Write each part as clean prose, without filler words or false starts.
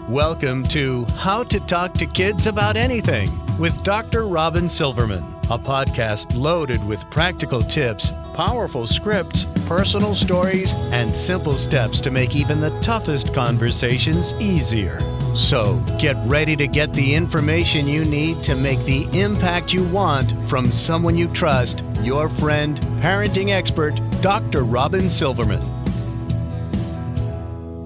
Welcome to How to Talk to Kids About Anything with Dr. Robyn Silverman, a podcast loaded with practical tips, powerful scripts, personal stories, and simple steps to make even the toughest conversations easier. So get ready to get the information you need to make the impact you want from someone you trust, your friend, parenting expert, Dr. Robyn Silverman.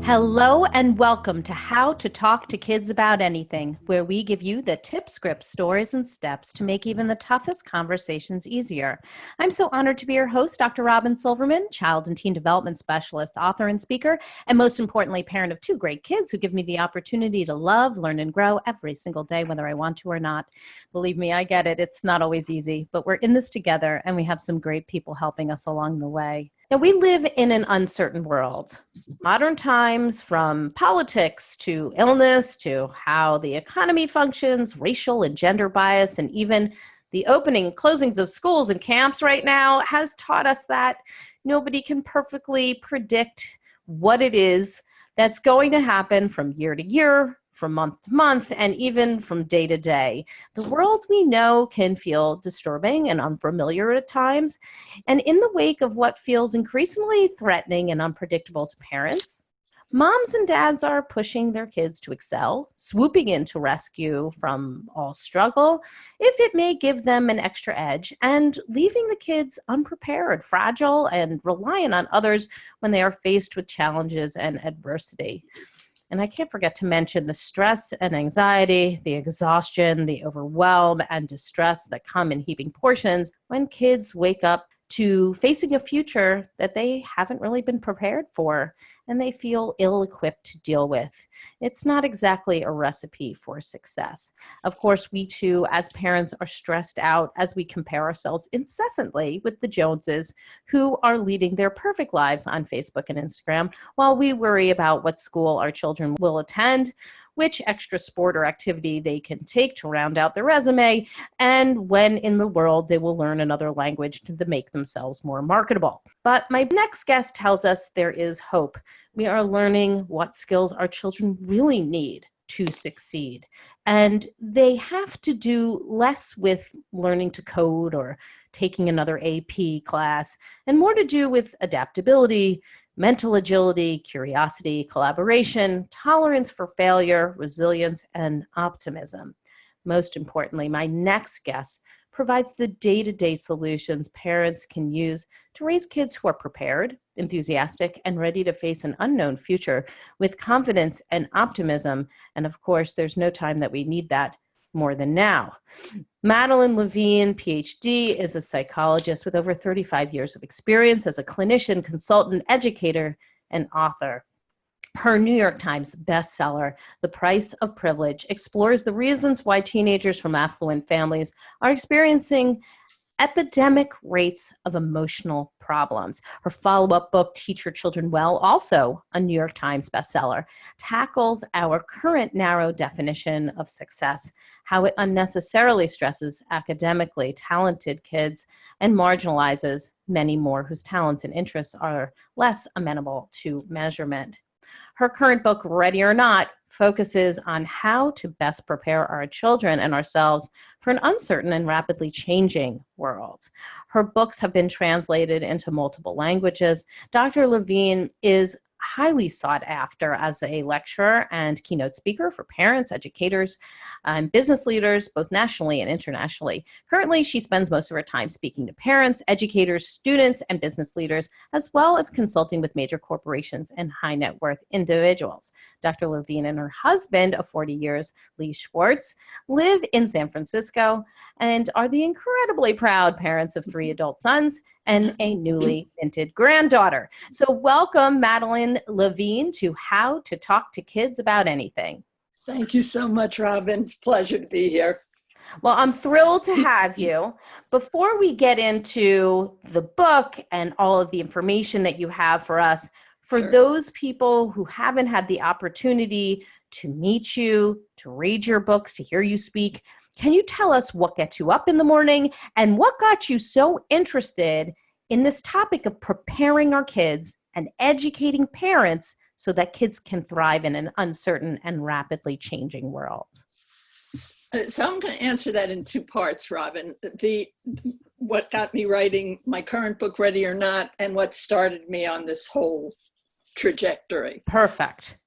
Hello and welcome to How to Talk to Kids About Anything, where we give you the tips, scripts, stories, and steps to make even the toughest conversations easier. I'm so honored to be your host, Dr. Robyn Silverman, child and teen development specialist, author, and speaker, and most importantly, parent of two great kids who give me the opportunity to love, learn, and grow every single day, whether I want to or not. Believe me, I get it. It's not always easy, but we're in this together, and we have some great people helping us along the way. Now, we live in an uncertain world. Modern times, from politics to illness to how the economy functions, racial and gender bias, and even the opening and closings of schools and camps right now has taught us that nobody can perfectly predict what it is that's going to happen from year to year, from month to month, and even from day to day. The world we know can feel disturbing and unfamiliar at times. And in the wake of what feels increasingly threatening and unpredictable to parents, moms and dads are pushing their kids to excel, swooping in to rescue from all struggle, if it may give them an extra edge, and leaving the kids unprepared, fragile, and reliant on others when they are faced with challenges and adversity. And I can't forget to mention the stress and anxiety, the exhaustion, the overwhelm and distress that come in heaping portions when kids wake up to facing a future that they haven't really been prepared for and they feel ill-equipped to deal with. It's not exactly a recipe for success. Of course, we too, as parents, are stressed out as we compare ourselves incessantly with the Joneses who are leading their perfect lives on Facebook and Instagram, while we worry about what school our children will attend, which extra sport or activity they can take to round out their resume, and when in the world they will learn another language to make themselves more marketable. But my next guest tells us there is hope. We are learning what skills our children really need to succeed. And they have to do less with learning to code or taking another AP class, and more to do with adaptability, mental agility, curiosity, collaboration, tolerance for failure, resilience, and optimism. Most importantly, my next guest provides the day-to-day solutions parents can use to raise kids who are prepared, enthusiastic, and ready to face an unknown future with confidence and optimism. And of course, there's no time that we need that more than now. Madeline Levine, Ph.D., is a psychologist with over 35 years of experience as a clinician, consultant, educator, and author. Her New York Times bestseller, The Price of Privilege, explores the reasons why teenagers from affluent families are experiencing epidemic rates of emotional problems. Her follow-up book, Teach Your Children Well, also a New York Times bestseller, tackles our current narrow definition of success, how it unnecessarily stresses academically talented kids and marginalizes many more whose talents and interests are less amenable to measurement. Her current book, Ready or Not, focuses on how to best prepare our children and ourselves for an uncertain and rapidly changing world. Her books have been translated into multiple languages. Dr. Levine is highly sought after as a lecturer and keynote speaker for parents, educators, and business leaders, both nationally and internationally. Currently, she spends most of her time speaking to parents, educators, students, and business leaders, as well as consulting with major corporations and high net worth individuals. Dr. Levine and her husband of 40 years, Lee Schwartz, live in San Francisco and are the incredibly proud parents of 3 adult sons and a newly minted granddaughter. So welcome, Madeline Levine, to How to Talk to Kids About Anything. Thank you so much, Robyn. It's a pleasure to be here. Well, I'm thrilled to have you. Before we get into the book and all of the information that you have for us, for Sure. those people who haven't had the opportunity to meet you, to read your books, to hear you speak, can you tell us what gets you up in the morning and what got you so interested in this topic of preparing our kids and educating parents so that kids can thrive in an uncertain and rapidly changing world? So I'm going to answer that in two parts, Robyn. What got me writing my current book, Ready or Not, and what started me on this whole trajectory. Perfect.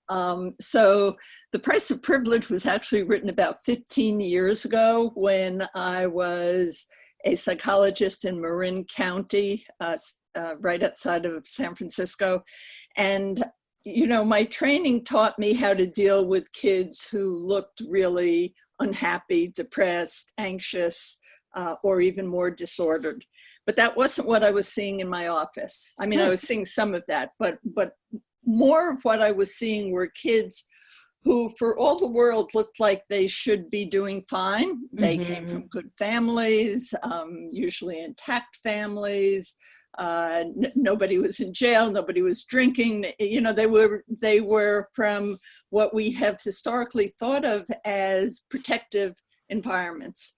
So The Price of Privilege was actually written about 15 years ago when I was a psychologist in Marin County, right outside of San Francisco. And, you know, my training taught me how to deal with kids who looked really unhappy, depressed, anxious, or even more disordered. But that wasn't what I was seeing in my office. I mean, I was seeing some of that, but more of what I was seeing were kids who, for all the world, looked like they should be doing fine. They came from good families, usually intact families. Nobody was in jail. Nobody was drinking. You know, they were from what we have historically thought of as protective environments.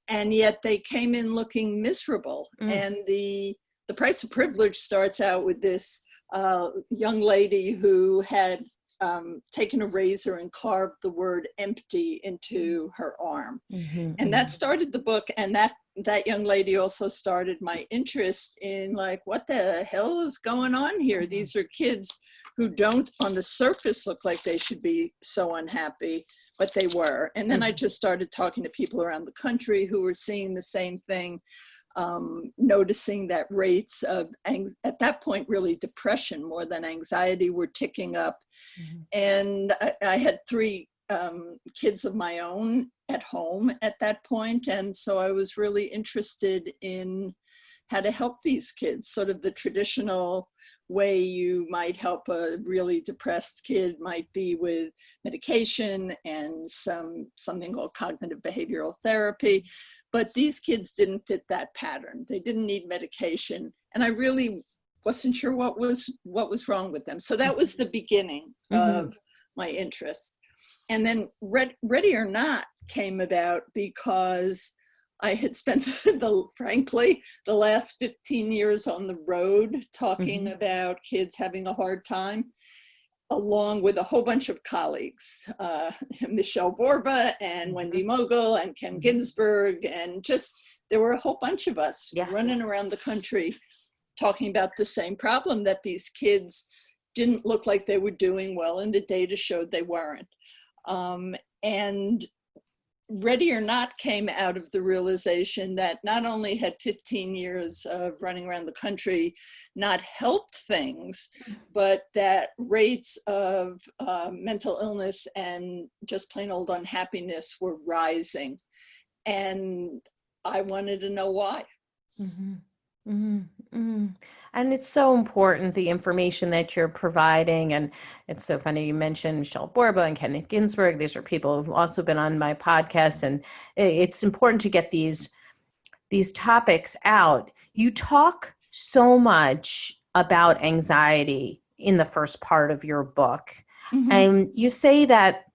And yet they came in looking miserable. And the Price of Privilege starts out with this young lady who had taken a razor and carved the word empty into her arm. And that started the book. And that young lady also started my interest in, like, what the hell is going on here? These are kids who don't on the surface look like they should be so unhappy, but they were. And then I just started talking to people around the country who were seeing the same thing, noticing that rates of, at that point, really depression more than anxiety were ticking up. And I had 3 kids of my own at home at that point. And so I was really interested in how to help these kids. Sort of the traditional way you might help a really depressed kid might be with medication and something called cognitive behavioral therapy. But these kids didn't fit that pattern. They didn't need medication. And I really wasn't sure what was wrong with them. So that was the beginning of my interest. And then Ready or Not came about because I had spent, frankly, the last 15 years on the road talking about kids having a hard time, along with a whole bunch of colleagues, Michelle Borba and Wendy Mogul and Ken Ginsberg, and just, there were a whole bunch of us running around the country talking about the same problem, that these kids didn't look like they were doing well, and the data showed they weren't. And Ready or Not came out of the realization that not only had 15 years of running around the country not helped things, but that rates of mental illness and just plain old unhappiness were rising. And I wanted to know why. And it's so important, the information that you're providing. And it's so funny you mentioned Michelle Borba and Ken Ginsberg. These are people who've also been on my podcast. And it's important to get these topics out. You talk so much about anxiety in the first part of your book. And you say that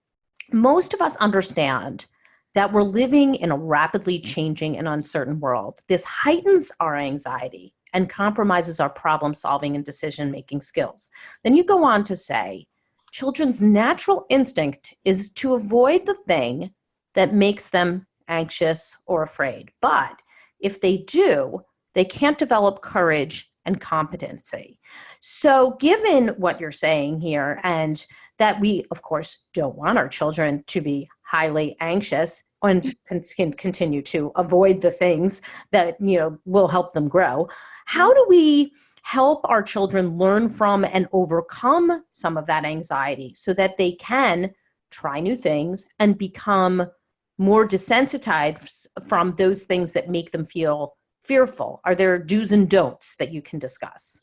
most of us understand that we're living in a rapidly changing and uncertain world. This heightens our anxiety and compromises our problem-solving and decision-making skills. Then you go on to say, children's natural instinct is to avoid the thing that makes them anxious or afraid. But if they do, they can't develop courage and competency. So given what you're saying here, and that we, of course, don't want our children to be highly anxious and can continue to avoid the things that, you know, will help them grow, how do we help our children learn from and overcome some of that anxiety so that they can try new things and become more desensitized from those things that make them feel fearful? Are there do's and don'ts that you can discuss?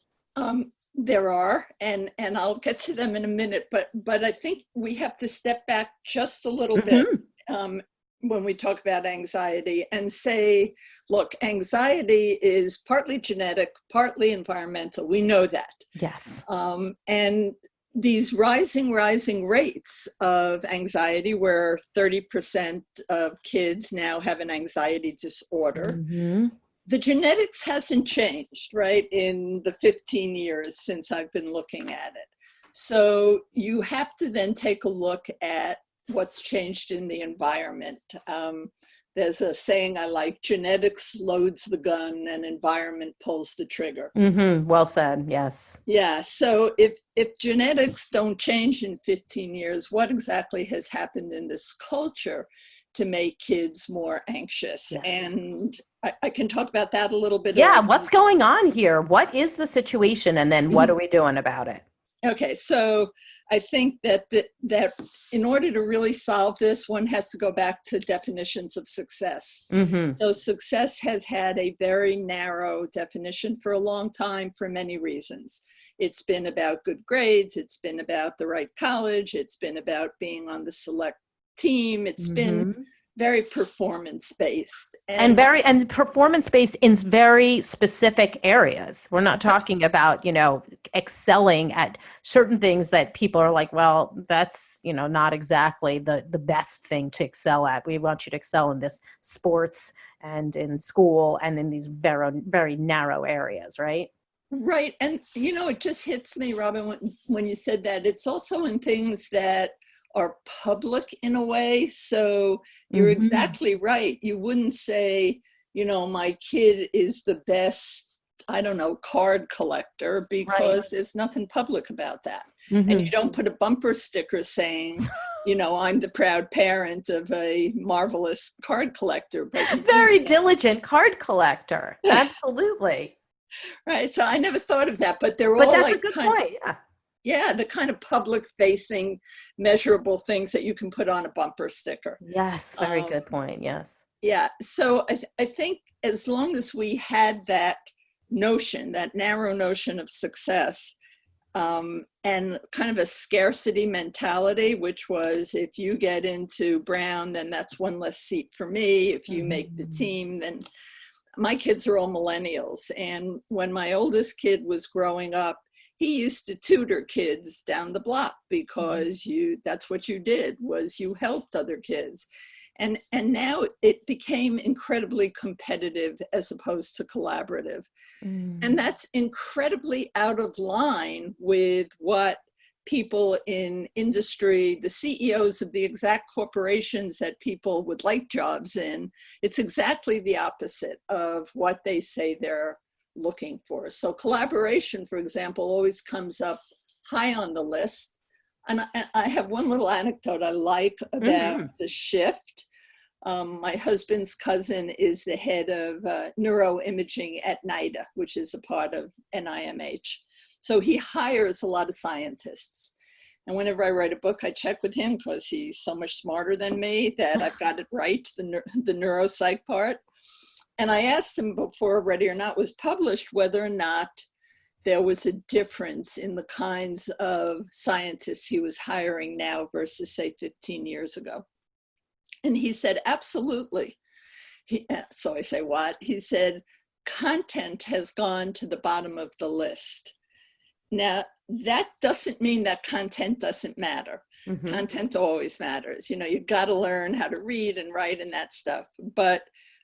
There are, and I'll get to them in a minute, but I think we have to step back just a little bit when we talk about anxiety and say, look, anxiety is partly genetic, partly environmental. We know that. Yes. And these rising rates of anxiety, where 30% of kids now have an anxiety disorder. The genetics hasn't changed, right, in the 15 years since I've been looking at it. So you have to then take a look at what's changed in the environment. There's a saying I like: genetics loads the gun and environment pulls the trigger. Mm-hmm. Well said. Yes. Yeah. So if genetics don't change in 15 years, what exactly has happened in this culture to make kids more anxious? Yes. And I can talk about that a little bit. Yeah. What's going on here? What is the situation? And then what are we doing about it? Okay, so I think that that in order to really solve this, one has to go back to definitions of success. Mm-hmm. So success has had a very narrow definition for a long time for many reasons. It's been about good grades. It's been about the right college. It's been about being on the select team. It's been very performance-based. And performance-based in very specific areas. We're not talking about, excelling at certain things that people are like, well, that's, not exactly the best thing to excel at. We want you to excel in this sports and in school and in these very, very narrow areas, right? Right. And, it just hits me, Robyn, when you said that. It's also in things that are public in a way. So you're exactly right. You wouldn't say, my kid is the best, I don't know, card collector, because there's nothing public about that. And you don't put a bumper sticker saying, I'm the proud parent of a marvelous card collector. But very diligent card collector. Absolutely. Right. So I never thought of that, but they're all that's like a good point. Yeah. Yeah, the kind of public-facing, measurable things that you can put on a bumper sticker. Yes, very good point, yes. Yeah, so I think as long as we had that notion, that narrow notion of success, and kind of a scarcity mentality, which was, if you get into Brown, then that's one less seat for me. If you make the team, then my kids are all millennials. And when my oldest kid was growing up, he used to tutor kids down the block because that's what you did, was you helped other kids. And now it became incredibly competitive as opposed to collaborative. And that's incredibly out of line with what people in industry, the CEOs of the exact corporations that people would like jobs in, it's exactly the opposite of what they say they're looking for. So collaboration, for example, always comes up high on the list. And I have one little anecdote I like about the shift. My husband's cousin is the head of neuroimaging at NIDA, which is a part of NIMH. So he hires a lot of scientists. And whenever I write a book, I check with him because he's so much smarter than me that I've got it right, the neuropsych part. And I asked him before Ready or Not was published whether or not there was a difference in the kinds of scientists he was hiring now versus, say, 15 years ago. And he said, absolutely. So I say, what? He said, content has gone to the bottom of the list. Now, that doesn't mean that content doesn't matter. Content always matters. You got to learn how to read and write and that stuff. But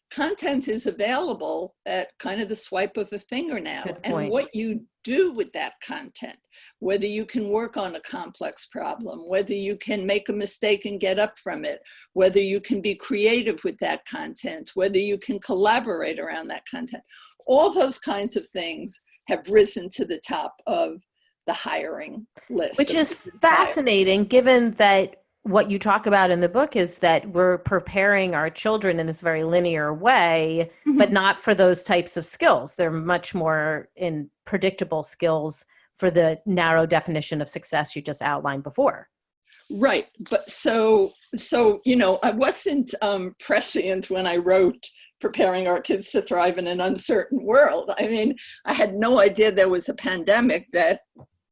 content is available at kind of the swipe of a finger now. And what you do with that content, whether you can work on a complex problem, whether you can make a mistake and get up from it, whether you can be creative with that content, whether you can collaborate around that content, all those kinds of things have risen to the top of the hiring list. Which is fascinating, given that what you talk about in the book is that we're preparing our children in this very linear way, but not for those types of skills. They're much more in predictable skills for the narrow definition of success you just outlined before. Right. But so I wasn't prescient when I wrote Preparing Our Kids to Thrive in an Uncertain World. I mean, I had no idea there was a pandemic that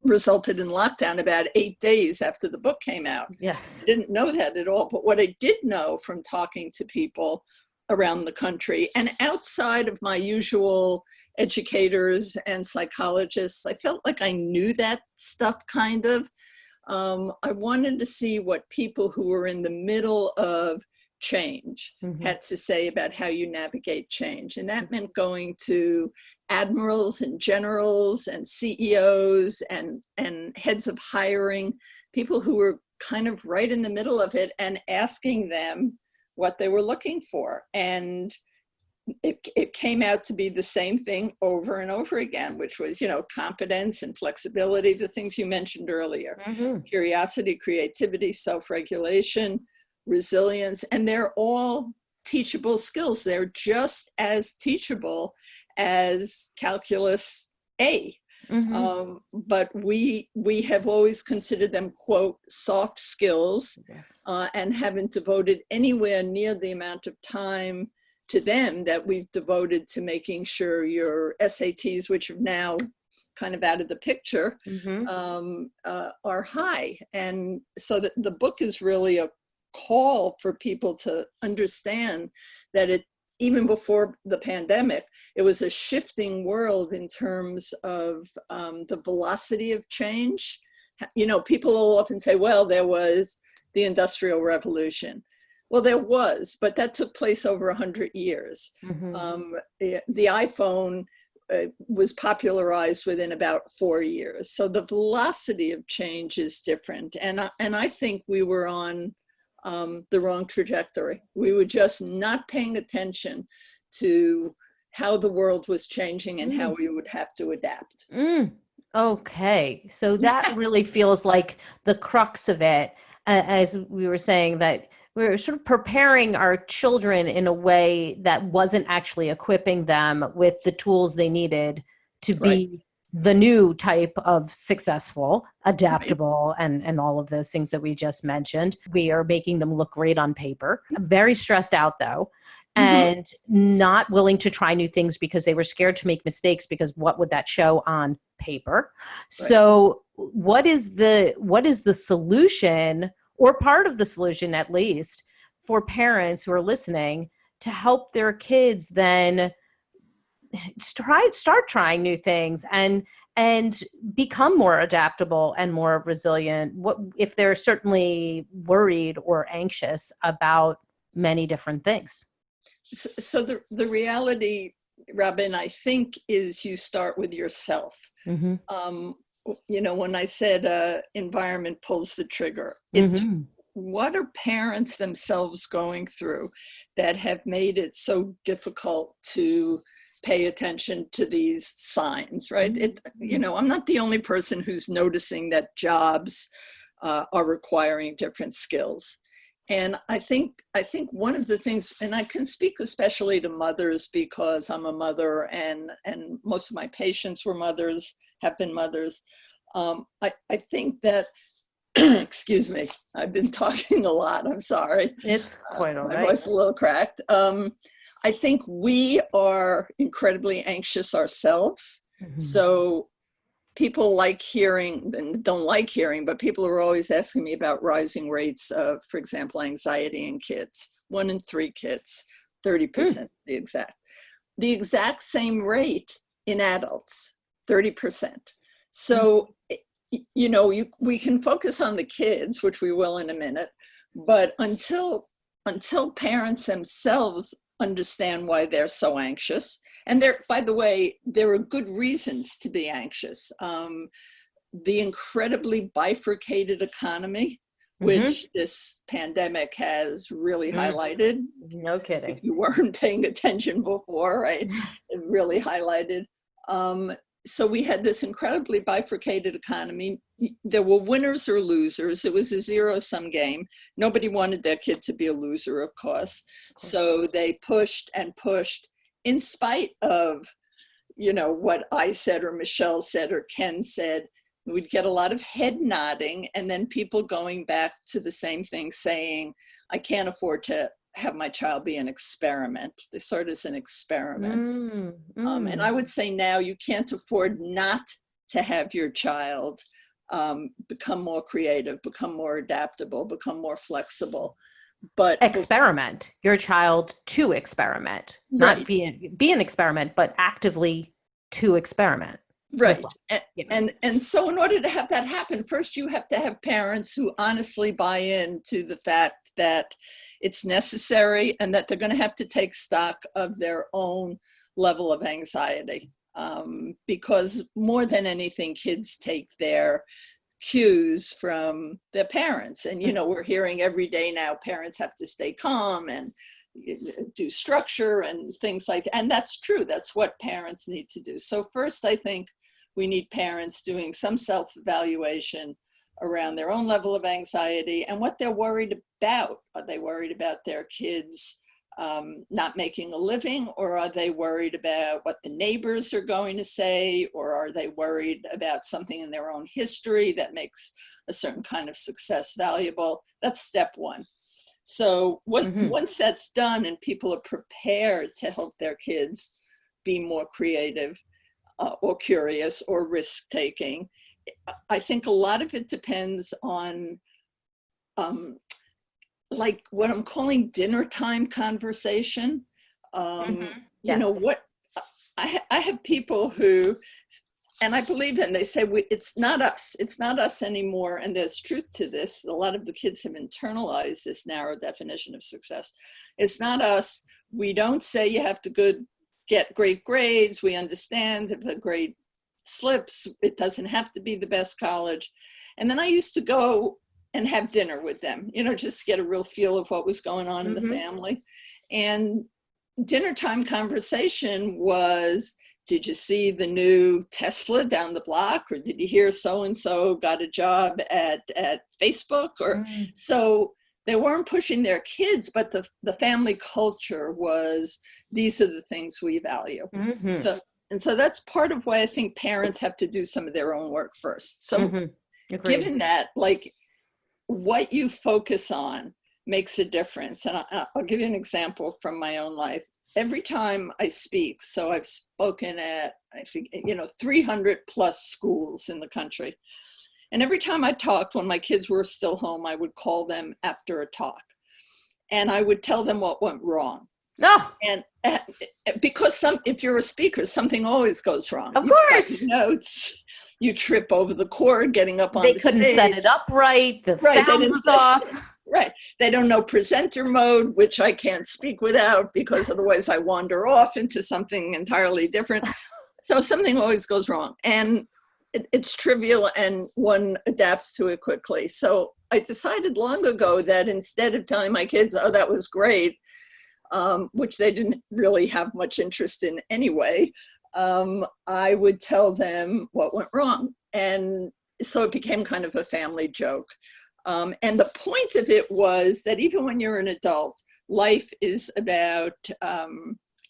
resulted in lockdown about 8 days after the book came out. Yes. I didn't know that at all. But what I did know from talking to people around the country and outside of my usual educators and psychologists, I felt like I knew that stuff kind of. I wanted to see what people who were in the middle of change, had to say about how you navigate change. And that meant going to admirals and generals and CEOs and heads of hiring, people who were kind of right in the middle of it, and asking them what they were looking for. And it came out to be the same thing over and over again, which was, competence and flexibility, the things you mentioned earlier, curiosity, creativity, self-regulation, resilience, and they're all teachable skills. They're just as teachable as calculus A. But we have always considered them, quote, soft skills, and haven't devoted anywhere near the amount of time to them that we've devoted to making sure your SATs, which are now kind of out of the picture, are high. And so the book is really a call for people to understand that even before the pandemic, it was a shifting world in terms of the velocity of change. People will often say, well, there was the Industrial Revolution. Well, there was, but that took place over 100 years. The iPhone was popularized within about 4 years. So the velocity of change is different. And I think we were on the wrong trajectory. We were just not paying attention to how the world was changing and how we would have to adapt. Okay. So that really feels like the crux of it, as we were saying, that we're sort of preparing our children in a way that wasn't actually equipping them with the tools they needed to be the new type of successful, adaptable, and all of those things that we just mentioned. We are making them look great on paper. Very stressed out, though, and not willing to try new things because they were scared to make mistakes, because what would that show on paper? So what is the solution, or part of the solution at least, for parents who are listening to help their kids then start trying new things and become more adaptable and more resilient, what if they're certainly worried or anxious about many different things? So the reality, Robyn, I think, is you start with yourself. When I said environment pulls the trigger, it's what are parents themselves going through that have made it so difficult to pay attention to these signs, right? I'm not the only person who's noticing that jobs are requiring different skills. And I think one of the things, and I can speak especially to mothers because I'm a mother and most of my patients were mothers, have been mothers. I think that, excuse me, I've been talking a lot, I'm sorry. It's quite all right. My voice is a little cracked. I think we are incredibly anxious ourselves. So people like hearing and don't like hearing, but people are always asking me about rising rates of, for example, anxiety in kids. 1 in 3 kids, 30% the exact same rate in adults, 30%. So, we can focus on the kids, which we will in a minute, but until parents themselves understand why they're so anxious. And by the way, there are good reasons to be anxious. The incredibly bifurcated economy, which this pandemic has really highlighted. No kidding. If you weren't paying attention before, right? It really highlighted. So we had this incredibly bifurcated economy. There were winners or losers. It was a zero-sum game. Nobody wanted their kid to be a loser, of course. So they pushed and pushed in spite of, what I said or Michelle said or Ken said. We'd get a lot of head nodding and then people going back to the same thing saying, I can't afford to have my child be an experiment. They saw it as an experiment. And I would say now you can't afford not to have your child become more creative, become more adaptable, become more flexible. But experiment your child to experiment, not be an experiment, but actively to experiment. Right. Well. And so in order to have that happen, first you have to have parents who honestly buy into the fact that it's necessary and that they're going to have to take stock of their own level of anxiety. Because more than anything, kids take their cues from their parents. And, we're hearing every day now, parents have to stay calm and do structure and things like that. And that's true. That's what parents need to do. So first, I think we need parents doing some self-evaluation around their own level of anxiety and what they're worried about. Are they worried about their kids not making a living, or are they worried about what the neighbors are going to say, or are they worried about something in their own history that makes a certain kind of success valuable? That's step one. So once that's done and people are prepared to help their kids be more creative or curious or risk-taking, I think a lot of it depends on like what I'm calling dinner time conversation. Yes. What I have people who, and I believe in, they say, it's not us anymore. And there's truth to this. A lot of the kids have internalized this narrow definition of success. It's not us. We don't say you have to get great grades. We understand if a grade slips, it doesn't have to be the best college. And then I used to go and have dinner with them, just to get a real feel of what was going on in the family. And dinner time conversation was, did you see the new Tesla down the block? Or did you hear so-and-so got a job at Facebook? Or so they weren't pushing their kids, but the family culture was, these are the things we value. So that's part of why I think parents have to do some of their own work first. So given that, like, what you focus on makes a difference. And I'll give you an example from my own life. Every time I speak, so I've spoken at, I think, 300 plus schools in the country. And every time I talked, when my kids were still home, I would call them after a talk. And I would tell them what went wrong. Oh. And because if you're a speaker, something always goes wrong. Of course. You've got notes. You trip over the cord getting up on the stage. They couldn't set it up right. The sound was off. Right. They don't know presenter mode, which I can't speak without, because otherwise I wander off into something entirely different. So something always goes wrong. And it's trivial and one adapts to it quickly. So I decided long ago that instead of telling my kids, oh, that was great, which they didn't really have much interest in anyway, I would tell them what went wrong. And so it became kind of a family joke. And the point of it was that even when you're an adult, life is about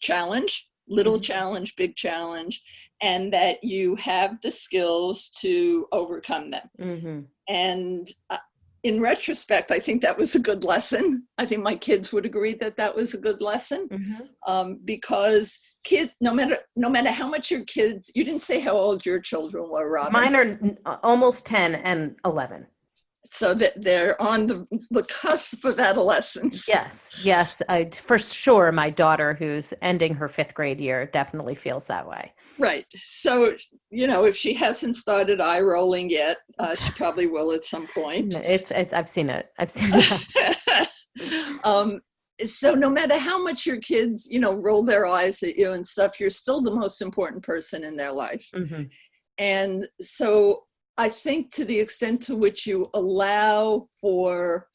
challenge, little challenge, big challenge, and that you have the skills to overcome them. And in retrospect, I think that was a good lesson. I think my kids would agree that that was a good lesson, because kids, no matter how much your kids, you didn't say how old your children were, Robyn. Mine are almost 10 and 11. So that they're on the cusp of adolescence. Yes. For sure, my daughter, who's ending her 5th grade year, definitely feels that way. Right. So, if she hasn't started eye rolling yet, she probably will at some point. I've seen it. that. So no matter how much your kids, roll their eyes at you and stuff, you're still the most important person in their life. And so I think to the extent to which you allow for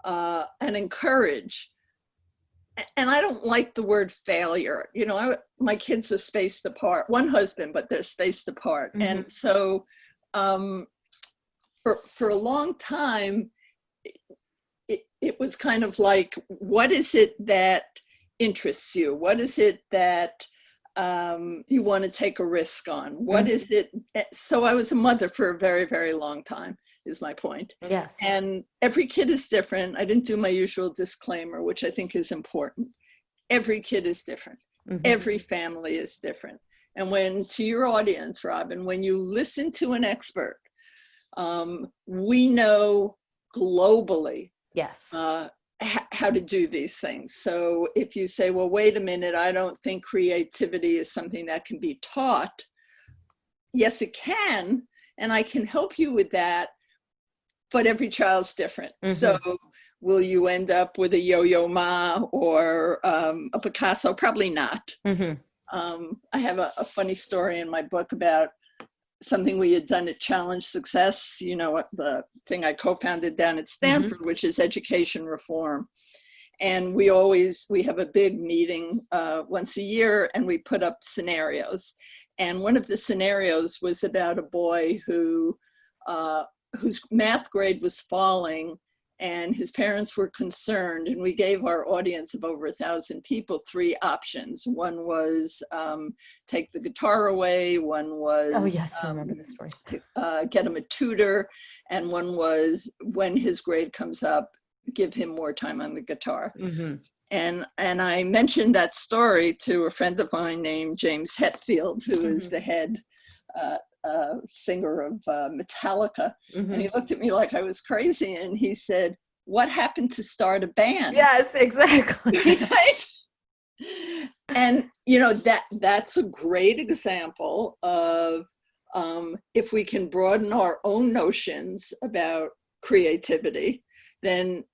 and encourage, and I don't like the word failure. My kids are spaced apart. One husband, but they're spaced apart. And so for a long time, it was kind of like, what is it that interests you? What is it that you want to take a risk on? What is it? So I was a mother for a very, very long time, is my point. Yes. And every kid is different. I didn't do my usual disclaimer, which I think is important. Every kid is different. Every family is different. And to your audience, Robyn, when you listen to an expert, we know globally how to do these things. So if you say, well, wait a minute, I don't think creativity is something that can be taught. Yes, it can. And I can help you with that. but every child's different. Mm-hmm. So will you end up with a Yo-Yo Ma or a Picasso? Probably not. Mm-hmm. I have a funny story in my book about something we had done at Challenge Success, you know, the thing I co-founded down at Stanford, which is education reform. And we have a big meeting once a year, and we put up scenarios. And one of the scenarios was about a boy whose math grade was falling, and his parents were concerned. And we gave our audience of over 1,000 people 3 options. One was take the guitar away. One was oh yes, I remember this story. Get him a tutor, and one was when his grade comes up, give him more time on the guitar. Mm-hmm. And I mentioned that story to a friend of mine named James Hetfield, who is the head singer of Metallica. And he looked at me like I was crazy, and he said, "What happened to start a band?" Yes, exactly. Right? And you know, that's a great example of if we can broaden our own notions about creativity, then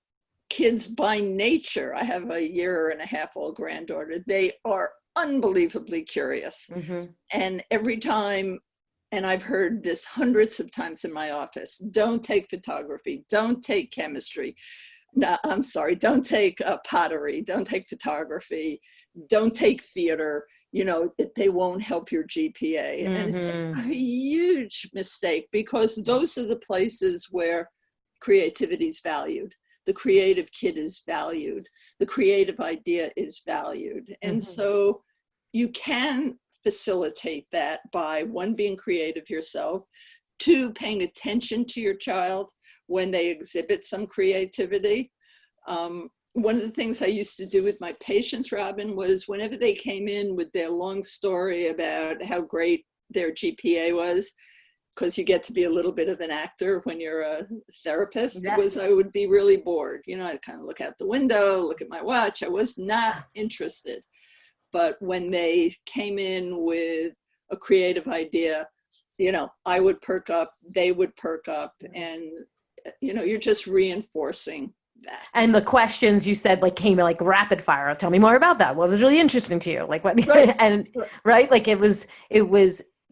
kids by nature, I have a 1.5-year-old granddaughter, they are unbelievably curious. And every time, and I've heard this hundreds of times in my office, don't take photography, don't take chemistry. No, I'm sorry, don't take pottery, don't take photography, don't take theater, you know, they won't help your GPA. And it's a huge mistake, because those are the places where creativity is valued. The creative kid is valued. The creative idea is valued. And so you can facilitate that by, 1, being creative yourself, 2, paying attention to your child when they exhibit some creativity. One of the things I used to do with my patients, Robyn, was whenever they came in with their long story about how great their GPA was, because you get to be a little bit of an actor when you're a therapist, was I would be really bored. You know, I'd kind of look out the window, look at my watch. I was not interested. But when they came in with a creative idea, you know, I would perk up, they would perk up, and, you know, you're just reinforcing that. And the questions you said, like, came like rapid fire. Tell me more about that. What was really interesting to you? Like, what, and right. Like it was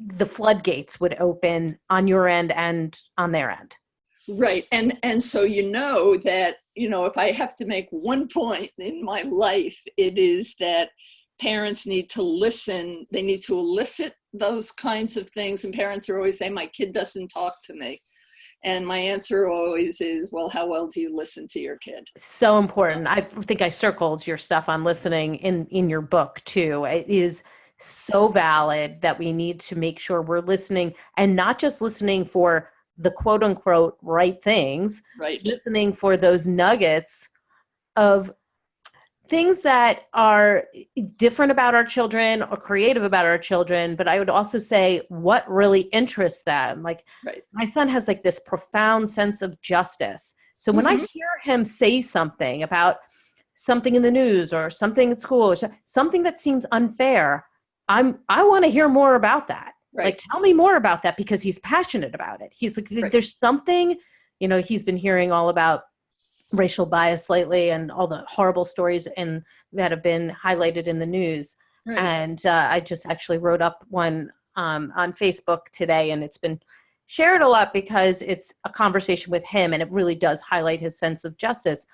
the floodgates would open on your end and on their end. Right. And so, you know, that, you know, if I have to make one point in my life, it is that parents need to listen. They need to elicit those kinds of things. And parents are always saying, my kid doesn't talk to me. And my answer always is, well, how well do you listen to your kid? So important. I think I circled your stuff on listening in your book too. It is so valid that we need to make sure we're listening, and not just listening for the quote unquote right things, right? Listening for those nuggets of things that are different about our children or creative about our children. But I would also say what really interests them. Like my son has like this profound sense of justice. So when I hear him say something about something in the news or something at school, or something that seems unfair, I want to hear more about that. Right. Like, tell me more about that, because he's passionate about it. He's like, there's something, you know, he's been hearing all about racial bias lately and all the horrible stories that have been highlighted in the news. Right. And I just actually wrote up one on Facebook today, and it's been shared a lot because it's a conversation with him, and it really does highlight his sense of justice.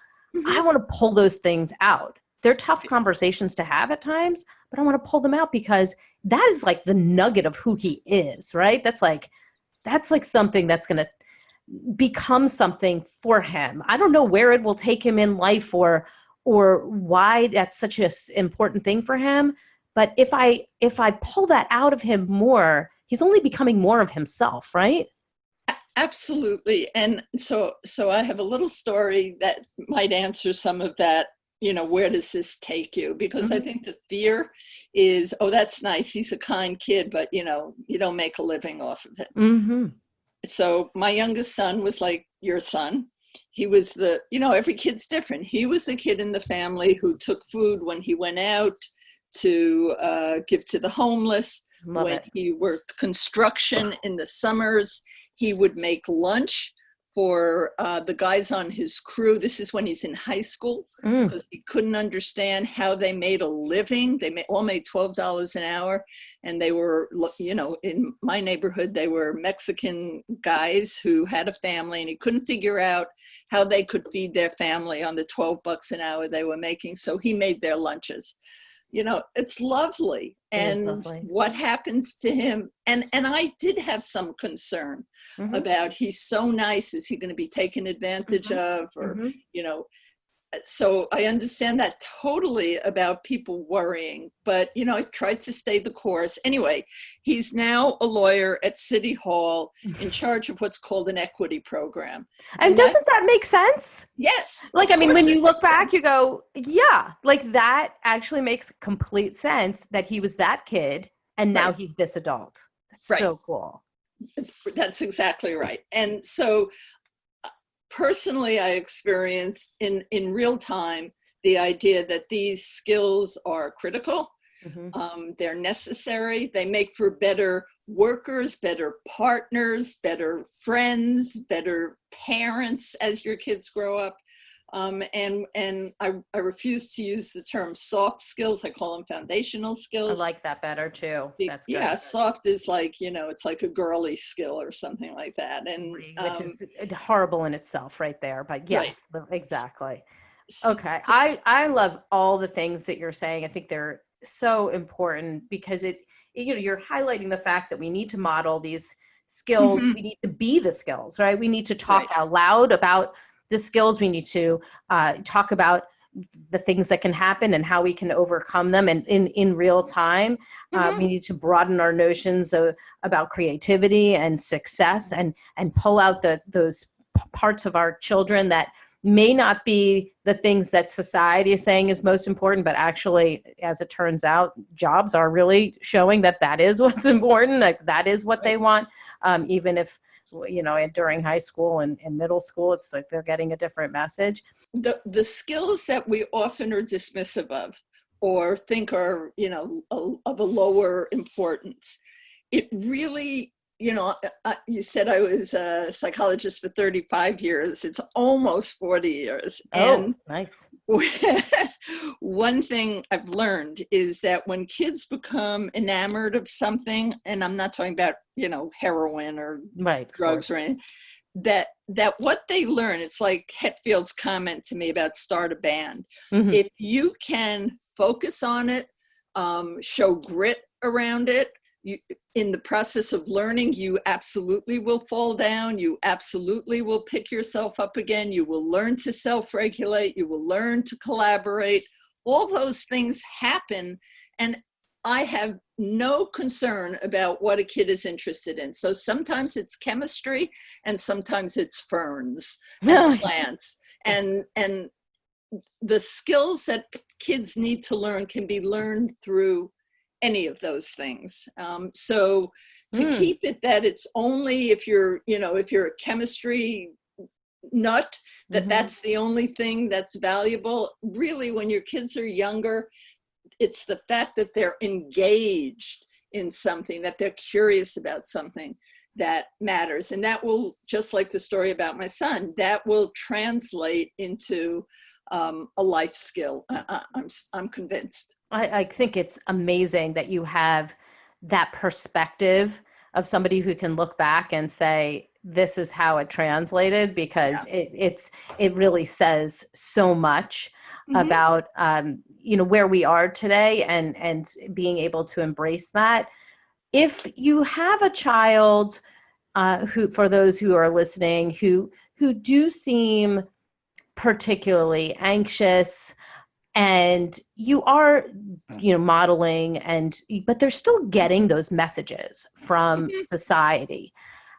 I want to pull those things out. They're tough conversations to have at times, but I want to pull them out because that is like the nugget of who he is, right? That's like something that's going to become something for him. I don't know where it will take him in life or why that's such an important thing for him. But if I pull that out of him more, he's only becoming more of himself, right? Absolutely. And so I have a little story that might answer some of that. You know, where does this take you? Because I think the fear is, oh, that's nice. He's a kind kid, but, you know, you don't make a living off of it. So my youngest son was like your son. He was every kid's different. He was the kid in the family who took food when he went out to give to the homeless. He worked construction in the summers, he would make lunch for the guys on his crew. This is when he's in high school, because he couldn't understand how they made a living. They all made $12 an hour, and they were, you know, in my neighborhood, they were Mexican guys who had a family, and he couldn't figure out how they could feed their family on the $12 an hour they were making. So he made their lunches. You know, it's lovely. And what happens to him? And I did have some concern about, he's so nice. Is he going to be taken advantage of? Or, you know, so I understand that totally about people worrying, but, you know, I tried to stay the course. Anyway, he's now a lawyer at City Hall in charge of what's called an equity program. And doesn't that make sense? Yes. Like, I mean, when you look back, you go, yeah, like that actually makes complete sense that he was that kid and now he's this adult. That's so cool. That's exactly right. And so personally, I experienced in real time the idea that these skills are critical. They're necessary. They make for better workers, better partners, better friends, better parents as your kids grow up. And I refuse to use the term soft skills. I call them foundational skills. I like that better too. That's good. Yeah, soft is like, you know, it's like a girly skill or something like that. And which is horrible in itself right there. But yes, exactly. Okay. I love all the things that you're saying. I think they're so important because you know, you're highlighting the fact that we need to model these skills. We need to be the skills, right? We need to talk out loud about the skills. We need to talk about the things that can happen and how we can overcome them and in real time. We need to broaden our notions about creativity and success and pull out those parts of our children that may not be the things that society is saying is most important, but actually, as it turns out, jobs are really showing that that is what's important, like that is what they want, even if, you know, during high school and middle school, it's like they're getting a different message. The skills that we often are dismissive of or think are, you know, of a lower importance, it really, you know, you said I was a psychologist for 35 years. It's almost 40 years. Oh, nice. One thing I've learned is that when kids become enamored of something, and I'm not talking about, you know, heroin or drugs or anything, that what they learn, it's like Hetfield's comment to me about start a band. If you can focus on it, show grit around it, in the process of learning, you absolutely will fall down. You absolutely will pick yourself up again. You will learn to self-regulate. You will learn to collaborate. All those things happen. And I have no concern about what a kid is interested in. So sometimes it's chemistry and sometimes it's ferns and plants. And the skills that kids need to learn can be learned through any of those things. So to keep it that it's only if you're, you know, if you're a chemistry nut, that's the only thing that's valuable. Really, when your kids are younger, it's the fact that they're engaged in something, that they're curious about something that matters. And that will, just like the story about my son, that will translate into a life skill. I'm convinced. I think it's amazing that you have that perspective of somebody who can look back and say, this is how it translated, because it really says so much about, you know, where we are today and being able to embrace that. If you have a child who, for those who are listening, who do seem particularly anxious, and you are, you know, modeling, but they're still getting those messages from society.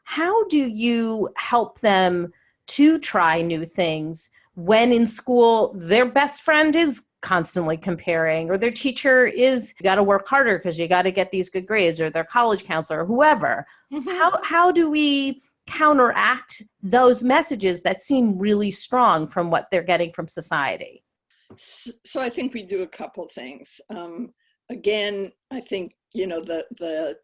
How do you help them to try new things when in school their best friend is constantly comparing, or their teacher is, you got to work harder because you got to get these good grades, or their college counselor, or whoever? How do we counteract those messages that seem really strong from what they're getting from society? So I think we do a couple things. Again, I think, you know, the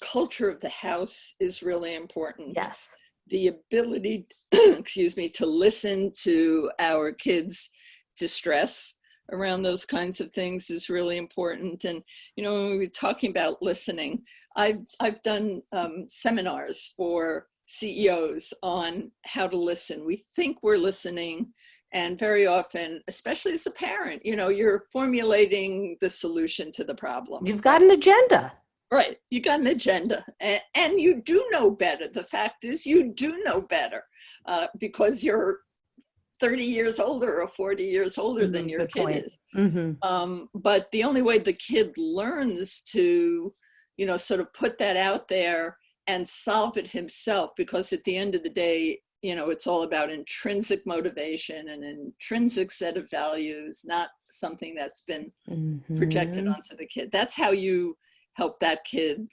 culture of the house is really important. Yes. the ability, excuse me, to listen to our kids' distress around those kinds of things is really important. And, you know, when we were talking about listening, I've done seminars for CEOs on how to listen. We think we're listening, and very often, especially as a parent, you know, you're formulating the solution to the problem. You've got an agenda. Right. You got an agenda, and you do know better. The fact is you do know better because you're 30 years older or 40 years older than your kid is. But the only way the kid learns to, you know, sort of put that out there and solve it himself, because at the end of the day, you know, it's all about intrinsic motivation and an intrinsic set of values, not something that's been projected onto the kid. That's how you help that kid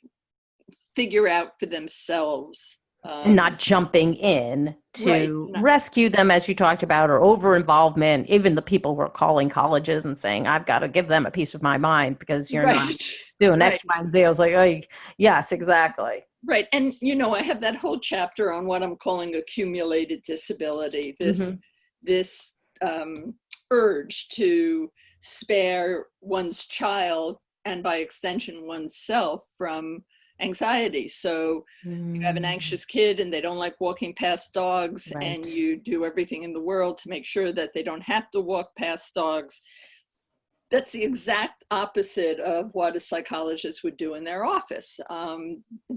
figure out for themselves. And not jumping in to rescue them, as you talked about, or over-involvement. Even the people we're calling colleges and saying, I've got to give them a piece of my mind because you're not doing X, Y, and Z. I was like, yes, exactly. Right. And, you know, I have that whole chapter on what I'm calling accumulated disability, this urge to spare one's child, and by extension oneself, from anxiety. So you have an anxious kid and they don't like walking past dogs, and you do everything in the world to make sure that they don't have to walk past dogs. That's the exact opposite of what a psychologist would do in their office.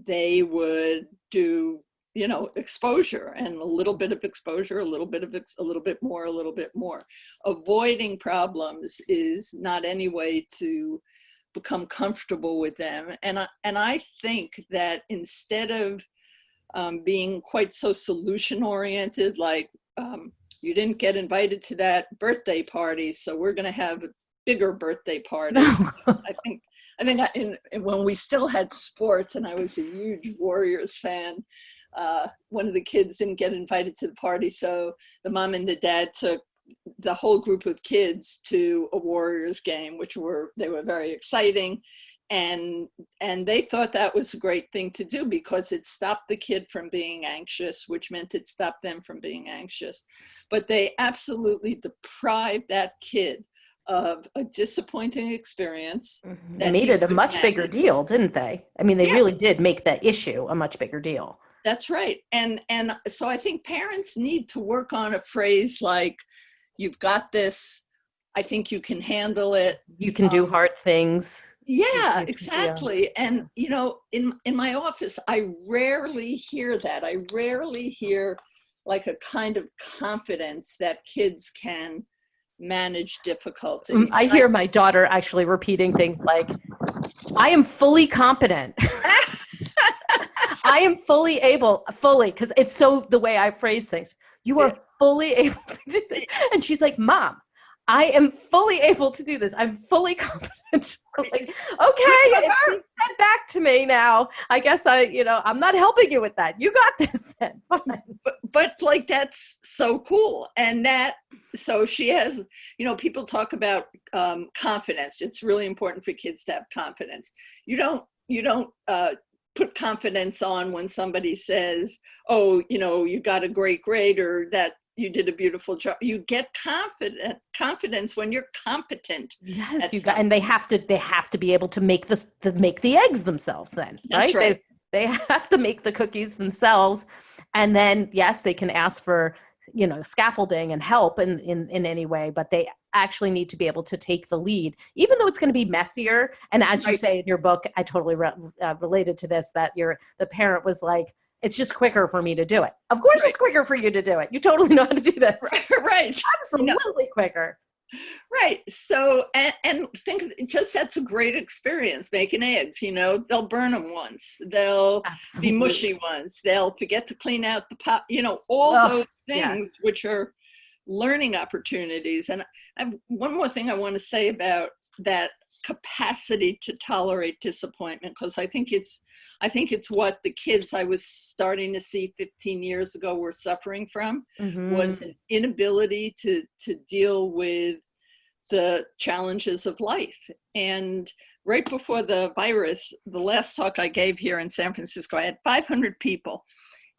They would do, you know, exposure, and a little bit of exposure, a little bit more, a little bit more. Avoiding problems is not any way to become comfortable with them. And I think that instead of being quite so solution oriented, like you didn't get invited to that birthday party, so we're going to have a bigger birthday party. I think when we still had sports and I was a huge Warriors fan, one of the kids didn't get invited to the party, so the mom and the dad took the whole group of kids to a Warriors game, they were very exciting. And they thought that was a great thing to do because it stopped the kid from being anxious, which meant it stopped them from being anxious. But they absolutely deprived that kid of a disappointing experience. They made it a much bigger deal, didn't they? I mean, they really did make that issue a much bigger deal. That's right. And so I think parents need to work on a phrase like, you've got this, I think you can handle it. You can do hard things. Yeah, exactly. And, you know, in my office, I rarely hear that. I rarely hear like a kind of confidence that kids can manage difficulty. I hear my daughter actually repeating things like, I am fully competent. I am fully, because it's so the way I phrase things. You are fully able to do this. And she's like, Mom, I am fully able to do this. I'm fully competent. I'm like, okay, it's being fed back to me now. I guess I'm not helping you with that. You got this then. But like, that's so cool. And so she has, you know, people talk about confidence. It's really important for kids to have confidence. You don't put confidence on when somebody says, oh, you know, you got a great grade or that you did a beautiful job. You get confidence when you're competent. Yes, and they have to be able to make the eggs themselves then, right? That's right. They have to make the cookies themselves. And then, yes, they can ask for, you know, scaffolding and help in any way, but they actually need to be able to take the lead, even though it's going to be messier. And as you say in your book, I totally related to this, that the parent was like, it's just quicker for me to do it. Of course it's quicker for you to do it. You totally know how to do this. Right. Absolutely quicker. Right. So, and think just that's a great experience making eggs. You know, they'll burn them once. They'll be mushy once. They'll forget to clean out the pot. You know, all those things which are learning opportunities. And I have one more thing I want to say about that capacity to tolerate disappointment, because I think it's what the kids I was starting to see 15 years ago were suffering from, was an inability to deal with the challenges of life. And right before the virus, the last talk I gave here in San Francisco, I had 500 people,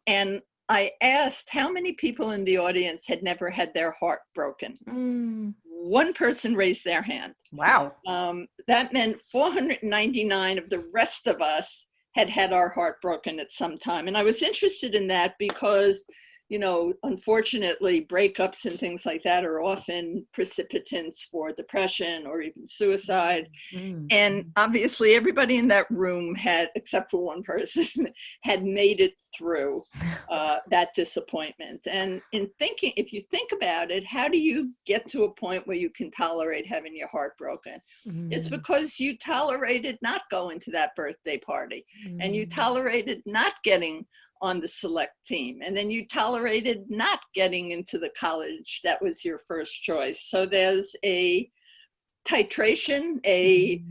and I asked how many people in the audience had never had their heart broken. One person raised their hand. Wow. That meant 499 of the rest of us had had our heart broken at some time. And I was interested in that because, you know, unfortunately, breakups and things like that are often precipitants for depression or even suicide. And obviously everybody in that room had, except for one person, had made it through that disappointment. And in thinking, if you think about it, how do you get to a point where you can tolerate having your heart broken? It's because you tolerated not going to that birthday party, and you tolerated not getting on the select team, and then you tolerated not getting into the college that was your first choice. So there's a titration, a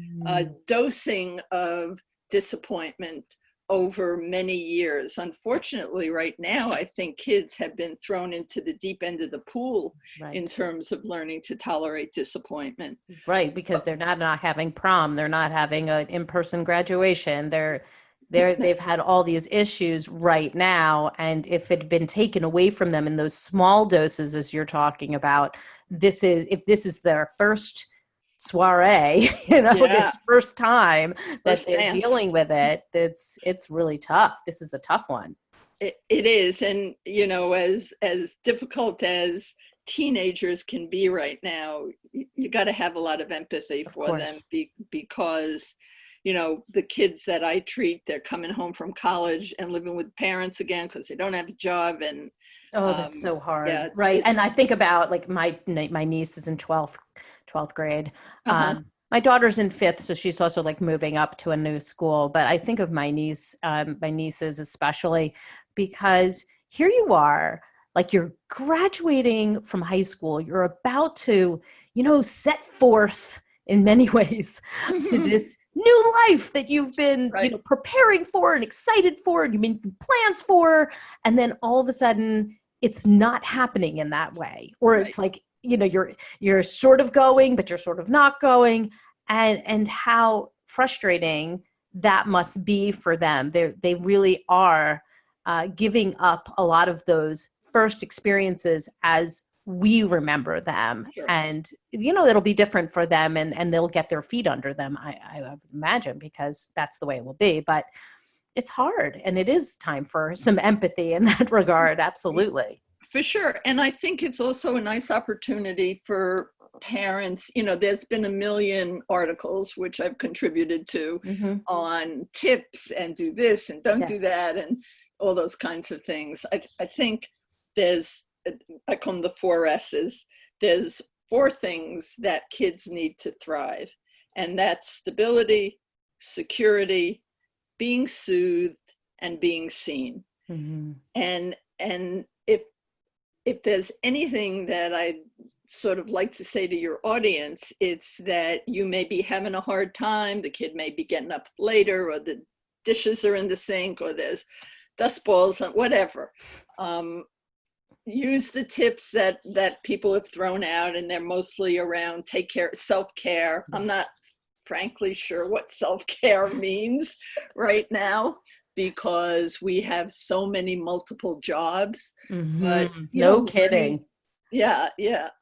dosing of disappointment over many years. Unfortunately, right now, I think kids have been thrown into the deep end of the pool in terms of learning to tolerate disappointment. Right, because they're not having prom, they're not having an in-person graduation, they've had all these issues right now, and if it had been taken away from them in those small doses, as you're talking about, if this is their first soiree, this first time that they're dealing with it, it's really tough. This is a tough one. It is, and as difficult as teenagers can be right now, you got to have a lot of empathy for them because the kids that I treat, they're coming home from college and living with parents again because they don't have a job. And that's so hard. Right. And I think about like my niece is in 12th grade. My daughter's in 5th, so she's also like moving up to a new school. But I think of my nieces especially, because here you are, like you're graduating from high school, you're about to, set forth in many ways to this new life that you've been preparing for and excited for, and you've been making plans for, and then all of a sudden it's not happening in that way, or it's like you're sort of going but you're sort of not going, and how frustrating that must be for them. They really are giving up a lot of those first experiences as we remember them. And it'll be different for them, and they'll get their feet under them, I would imagine, because that's the way it will be. But it's hard, and it is time for some empathy in that regard. Absolutely. For sure. And I think it's also a nice opportunity for parents. There's been a million articles, which I've contributed to, on tips and do this and don't do that and all those kinds of things. I think I call them the 4 S's. There's 4 things that kids need to thrive. And that's stability, security, being soothed, and being seen. And if there's anything that I sort of like to say to your audience, it's that you may be having a hard time, the kid may be getting up later, or the dishes are in the sink, or there's dust balls, whatever. Use the tips that people have thrown out, and they're mostly around take care, self-care. I'm not frankly sure what self-care means right now, because we have so many multiple jobs. But no kidding. Yeah.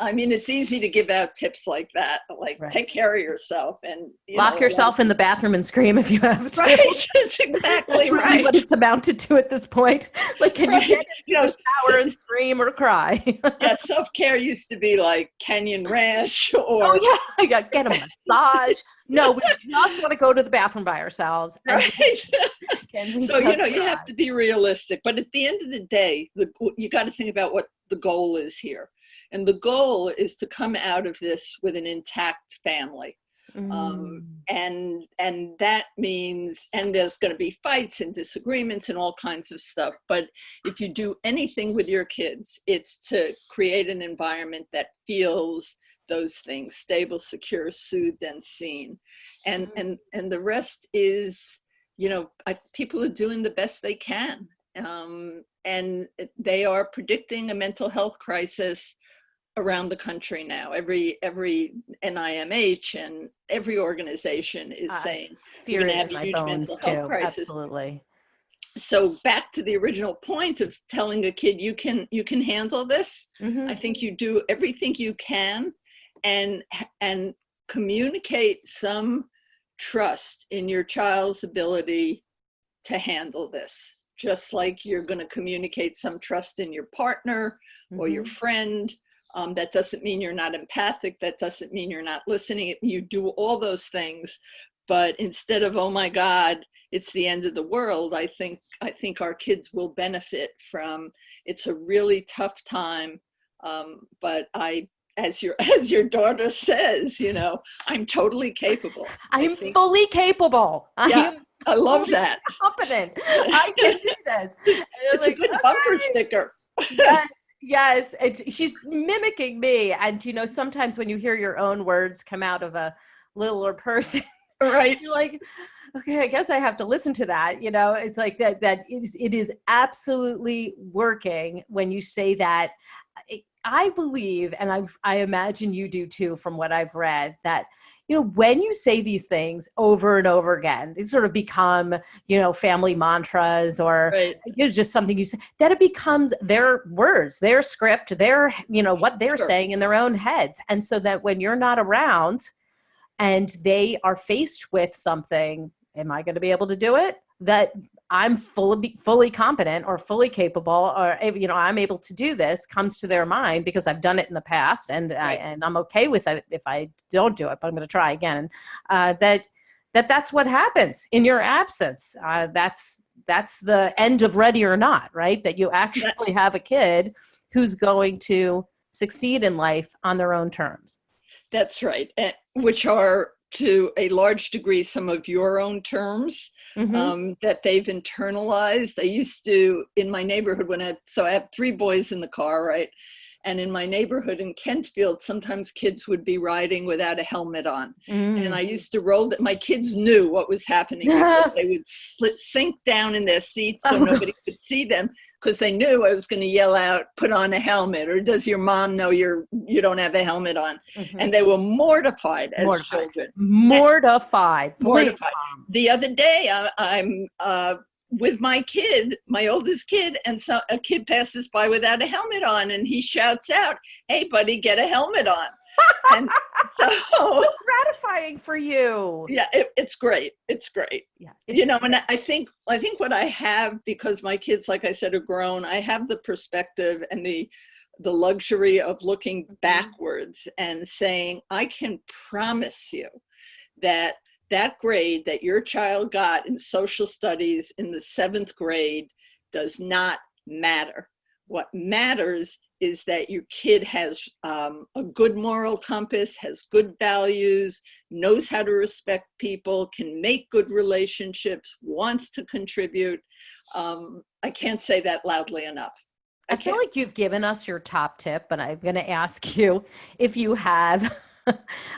I mean, it's easy to give out tips like that, like take care of yourself and lock yourself in the bathroom and scream if you have to. Right, that's exactly that's really what it's amounted to at this point. Like, can you get into the shower and scream or cry? Self-care used to be like Canyon Ranch or get a massage. No, we just want to go to the bathroom by ourselves. Right. So you have to be realistic, but at the end of the day, you got to think about what the goal is here. And the goal is to come out of this with an intact family. And that means, and there's going to be fights and disagreements and all kinds of stuff. But if you do anything with your kids, it's to create an environment that feels those things: stable, secure, soothed, and seen. And the rest is, people are doing the best they can. And they are predicting a mental health crisis around the country now. Every NIMH and every organization is saying we're going to have a huge mental health crisis. Absolutely. So back to the original point of telling a kid, you can handle this. Mm-hmm. I think you do everything you can, and communicate some trust in your child's ability to handle this, just like you're going to communicate some trust in your partner or your friend. That doesn't mean you're not empathic. That doesn't mean you're not listening. You do all those things, but instead of, oh my God, it's the end of the world, I think our kids will benefit from, it's a really tough time, but as your daughter says, I'm totally capable. I'm fully capable. Yeah, I love that. Competent. I can do this. It's like, a good bumper sticker. Yes. She's mimicking me. And, sometimes when you hear your own words come out of a littler person, right, you're like, okay, I guess I have to listen to that. It's like that it is absolutely working when you say that. I believe, and I imagine you do too, from what I've read, that, when you say these things over and over again, they sort of become, family mantras, or just something you say, that it becomes their words, their script, their, what they're saying in their own heads. And so that when you're not around and they are faced with something, am I going to be able to do it? That I'm fully competent or fully capable, or, I'm able to do this, comes to their mind because I've done it in the past, and I'm okay with it if I don't do it, but I'm going to try again. That's what happens in your absence. That's the end of Ready or Not, right? That you actually have a kid who's going to succeed in life on their own terms. That's right, which are, to a large degree, some of your own terms that they've internalized. I used to, in my neighborhood, I have 3 boys in the car, right? And in my neighborhood in Kentfield, sometimes kids would be riding without a helmet on. And I used to roll that. My kids knew what was happening because they would sink down in their seats so nobody could see them, because they knew I was going to yell out, put on a helmet, or does your mom know you don't have a helmet on? And they were mortified as children. Mortified. The other day, I'm with my kid, my oldest kid, and so a kid passes by without a helmet on, and he shouts out, "Hey, buddy, get a helmet on." And so gratifying for you. Yeah, it's great. It's great. Yeah, and I think what I have, because my kids, like I said, are grown, I have the perspective and the luxury of looking backwards and saying, I can promise you that grade that your child got in social studies in the 7th grade does not matter. What matters is that your kid has a good moral compass, has good values, knows how to respect people, can make good relationships, wants to contribute. I can't say that loudly enough. I feel like you've given us your top tip, but I'm going to ask you if you have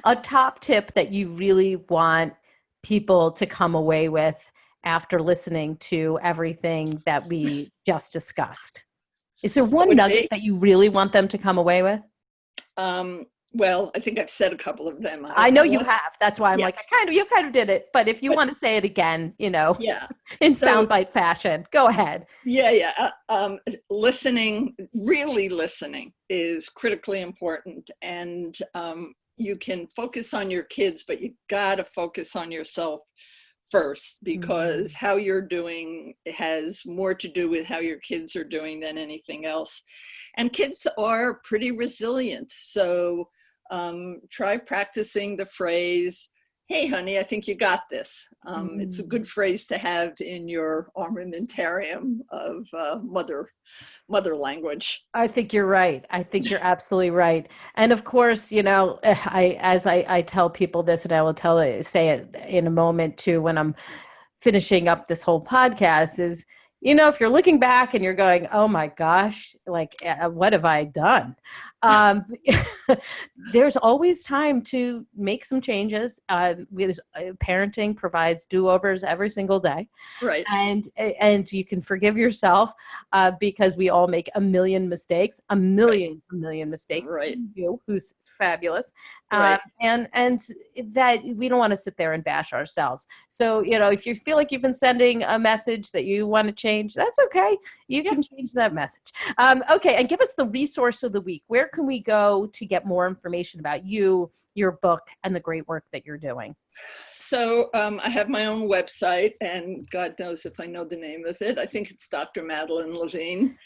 a top tip that you really want people to come away with after listening to everything that we just discussed. Is there one nugget that you really want them to come away with? Well, I think I've said a couple of them. I know you have. That's why I'm like, you kind of did it. But if you want to say it again, in soundbite fashion, go ahead. Listening, really listening, is critically important. And you can focus on your kids, but you got to focus on yourself first, because how you're doing has more to do with how your kids are doing than anything else. And kids are pretty resilient. So try practicing the phrase, "Hey, honey, I think you got this." It's a good phrase to have in your armamentarium of mother language. I think you're right. I think you're absolutely right. And of course, I tell people this, and I will say it in a moment too, when I'm finishing up this whole podcast, is, if you're looking back and you're going, oh my gosh, like, what have I done? There's always time to make some changes. Parenting provides do-overs every single day. Right. And you can forgive yourself because we all make a million mistakes, a million mistakes. Right. You, who's fabulous. Right. And that we don't want to sit there and bash ourselves. So, if you feel like you've been sending a message that you want to change, change, that's okay. You can change that message. Okay, and give us the resource of the week. Where can we go to get more information about you, your book, and the great work that you're doing? So I have my own website, and God knows if I know the name of it. I think it's Dr. Madeline Levine.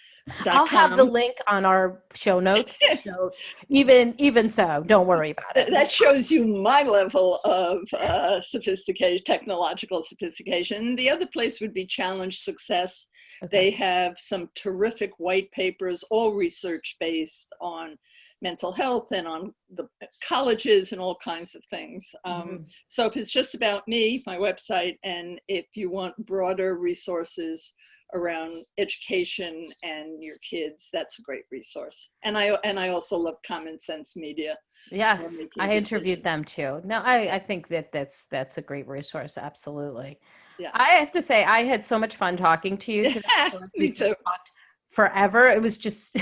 I'll have the link on our show notes. So even so, don't worry about it. That shows you my level of sophistication, technological sophistication. The other place would be Challenge Success. Okay. They have some terrific white papers, all research-based on mental health and on the colleges and all kinds of things. So if it's just about me, my website, and if you want broader resources around education and your kids, that's a great resource. And I also love Common Sense Media. Yes, I interviewed them too. No, I think that's a great resource. Absolutely. Yeah. I have to say, I had so much fun talking to you today. Me too. Forever. It was just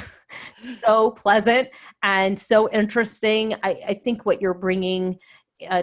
so pleasant and so interesting. I think what you're bringing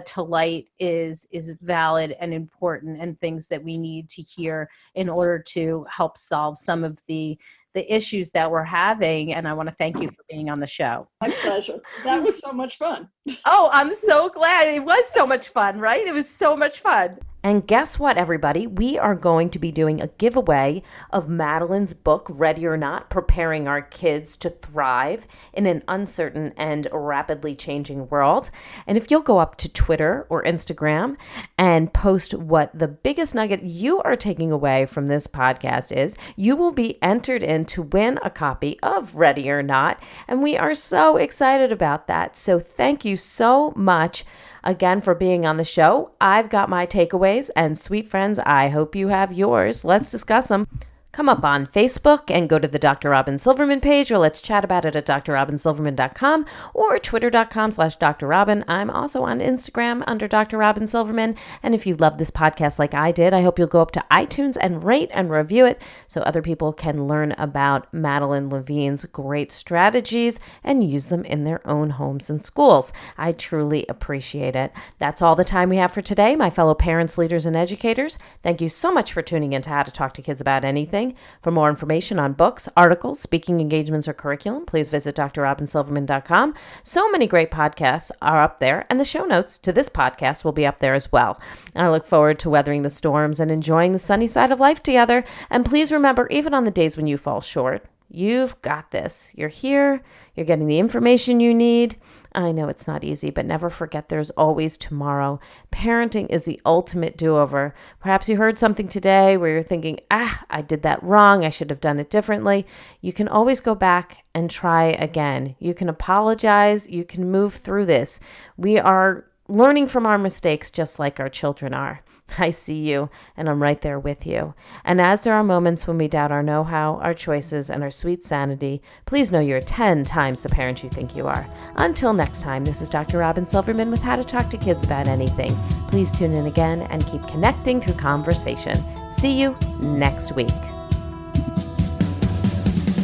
to light is valid and important, and things that we need to hear in order to help solve some of the issues that we're having. And I want to thank you for being on the show. My pleasure. That was so much fun. Oh, I'm so glad. It was so much fun, right? It was so much fun. And guess what, everybody? We are going to be doing a giveaway of Madeline's book, Ready or Not, Preparing Our Kids to Thrive in an Uncertain and Rapidly Changing World. And if you'll go up to Twitter or Instagram and post what the biggest nugget you are taking away from this podcast is, you will be entered in to win a copy of Ready or Not. And we are so excited about that. So thank you so much again for being on the show. I've got my takeaways, and sweet friends, I hope you have yours. Let's discuss them. Come up on Facebook and go to the Dr. Robyn Silverman page, or let's chat about it at drrobynsilverman.com or twitter.com/Dr. Robyn. I'm also on Instagram under Dr. Robyn Silverman. And if you love this podcast like I did, I hope you'll go up to iTunes and rate and review it so other people can learn about Madeline Levine's great strategies and use them in their own homes and schools. I truly appreciate it. That's all the time we have for today, my fellow parents, leaders, and educators. Thank you so much for tuning in to How to Talk to Kids About Anything. For more information on books, articles, speaking engagements, or curriculum, please visit drrobynsilverman.com. So many great podcasts are up there, and the show notes to this podcast will be up there as well. I look forward to weathering the storms and enjoying the sunny side of life together. And please remember, even on the days when you fall short, you've got this. You're here. You're getting the information you need. I know it's not easy, but never forget there's always tomorrow. Parenting is the ultimate do-over. Perhaps you heard something today where you're thinking, I did that wrong. I should have done it differently. You can always go back and try again. You can apologize. You can move through this. We are learning from our mistakes just like our children are. I see you, and I'm right there with you. And as there are moments when we doubt our know-how, our choices, and our sweet sanity, please know you're 10 times the parent you think you are. Until next time, this is Dr. Robyn Silverman with How to Talk to Kids About Anything. Please tune in again and keep connecting through conversation. See you next week.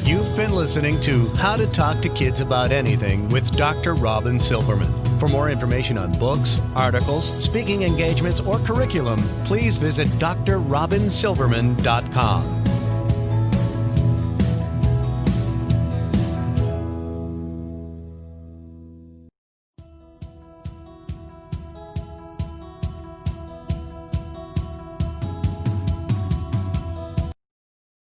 You've been listening to How to Talk to Kids About Anything with Dr. Robyn Silverman. For more information on books, articles, speaking engagements, or curriculum, please visit drrobynsilverman.com.